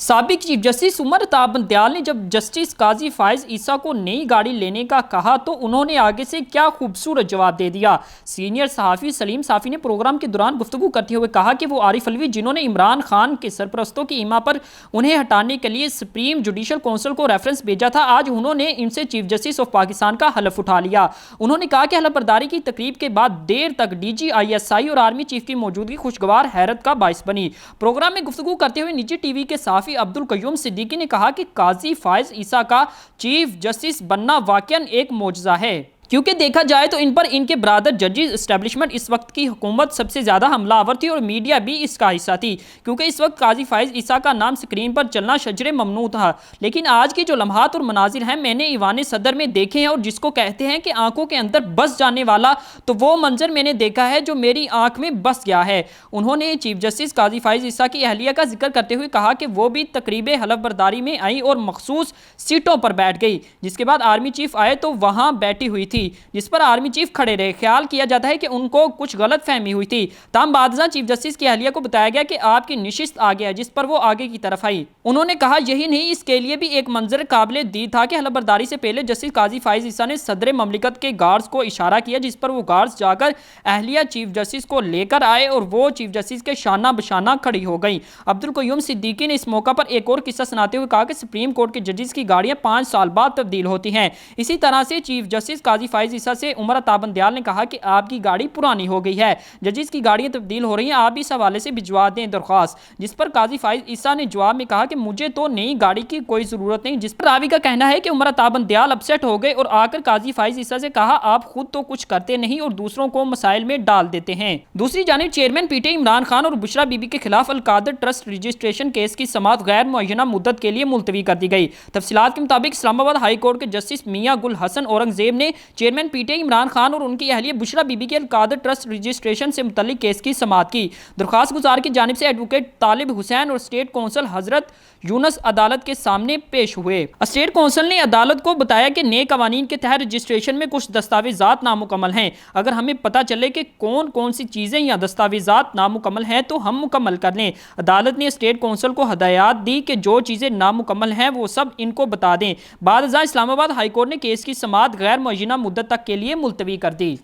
साबिक chief justice Umar Ata Bandial ने जब जस्टिस काजी फायज ईसा को नई गाड़ी लेने का कहा तो उन्होंने आगे से क्या खूबसूरत जवाब दे दिया। सीनियर सहाफ़ी सलीम साफ़ी ने प्रोग्राम के दौरान गुफ्तगू करते हुए कहा कि वो आरिफ अलवी जिन्होंने इमरान खान के सरपरस्तों की इमा पर उन्हें हटाने के लिए सुप्रीम जुडिशल काउंसिल को रेफरेंस भेजा था, आज उन्होंने इनसे चीफ जस्टिस ऑफ पाकिस्तान का हलफ उठा लिया। उन्होंने कहा कि हलफ बर्दारी की तकरीब के बाद देर तक DGISI और आर्मी चीफ की मौजूदगी खुशगवार हैरत का बाइस बनी। प्रोग्राम में गुफ्तगू करते हुए निजी टीवी के साफ़ी अब्दुल कयूम सिद्दीकी ने कहा कि काजी फायज ईसा का चीफ जस्टिस बनना वाकई एक मौजज़ा है, क्योंकि देखा जाए तो इन पर इनके ब्रादर जजेस एस्टेब्लिशमेंट इस वक्त की हुकूमत सबसे ज़्यादा हमलावर थी और मीडिया भी इसका हिस्सा थी, क्योंकि इस वक्त काजी फायज ईसा का नाम स्क्रीन पर चलना शजरे ममनू था। लेकिन आज की जो लम्हात और मनाजिर हैं मैंने ईवान सदर में देखे हैं, और जिसको कहते हैं कि आंखों के अंदर बस जाने वाला, तो वो मंजर मैंने देखा है जो मेरी आंख में बस गया है। उन्होंने चीफ जस्टिस काजी फायज ईसा की अहलिया का जिक्र करते हुए कहा कि वो भी तकरीब हलफ बर्दारी में आई और मखसूस सीटों पर बैठ गई, जिसके बाद आर्मी चीफ आए तो वहाँ बैठी हुई थी, जिस पर आर्मी चीफ खड़े रहे। ख्याल किया जाता है कि उनको कुछ गलत फहमी हुई थी। ताम बादशाह चीफ जस्टिस की अहलिया को बताया गया कि आपकी निशिस्त आ गया, जिस पर वो आगे की तरफ आई। उन्होंने कहा यही नहीं, इसके लिए भी एक मंजर काबिल दीद था कि हलफ बर्दारी से पहले जस्टिस काजी फायज ईसा ने सदर ममलिकत के गार्ड्स को इशारा किया, जिस पर वो गार्ड्स जाकर अहलिया चीफ जस्टिस को लेकर आए और वो चीफ जस्टिस के शाना बशाना खड़ी हो गई। अब्दुल कयूम सिद्दीकी ने इस मौका पर एक और किस्सा सुनाते हुए कहा कि सुप्रीम कोर्ट के जजेस की गाड़ियां 5 साल बाद तब्दील होती हैं। इसी तरह से चीफ जस्टिस काजी फायज ईसा से उमर अता बंदयाल ने कहा कि आपकी गाड़ी पुरानी हो गई है, जजेस की गाड़ियां तब्दील हो रही हैं, आप इस हवाले से भिजवा दें दरख्वास्त, जिस पर काजी फायज ईसा ने जवाब में कहा कि मुझे तो नई गाड़ी की कोई जरूरत नहीं, जिस पर रावी का कहना है कि उमर अता बंदयाल अपसेट हो गए और आकर काजी फायज ईसा से कहा आप खुद तो कुछ करते नहीं और दूसरों को मसाइल में डाल देते हैं। दूसरी जानिब चेयरमैन PTI इमरान खान और बुशरा बीबी के खिलाफ अलकादर ट्रस्ट रजिस्ट्रेशन केस की समाअत गैर मुअय्यना मुद्दत के लिए मुलतवी कर दी गई। तफसीलात के मुताबिक इस्लामाबाद हाई कोर्ट के जस्टिस मियां गुल हसन औरंगजेब ने चेयरमैन PTI इमरान खान और उनकी अहलिया बुशरा बीबी के अलकादर ट्रस्ट रजिस्ट्रेशन से मुतल्लिक केस की समाअत की। दरख्वास्त गुजार की जानिब से एडवोकेट तालिब हुसैन और स्टेट काउंसिल हजरत यूनस अदालत के सामने पेश हुए। स्टेट काउंसिल ने अदालत को बताया कि नए कवानीन के तहत रजिस्ट्रेशन में कुछ दस्तावेजात नामुकम्मल हैं, अगर हमें पता चले कि कौन कौन सी चीज़ें या दस्तावेजात नामुकम्मल हैं तो हम मुकम्मल कर लें। अदालत ने स्टेट काउंसिल को हदायत दी कि जो चीज़ें नामुकम्मल हैं वो सब इनको बता दें। बाद इस्लामाबाद हाई कोर्ट ने केस की समाअत गैर मुअय्यना मुद्दत तक के लिए मुलतवी कर दी।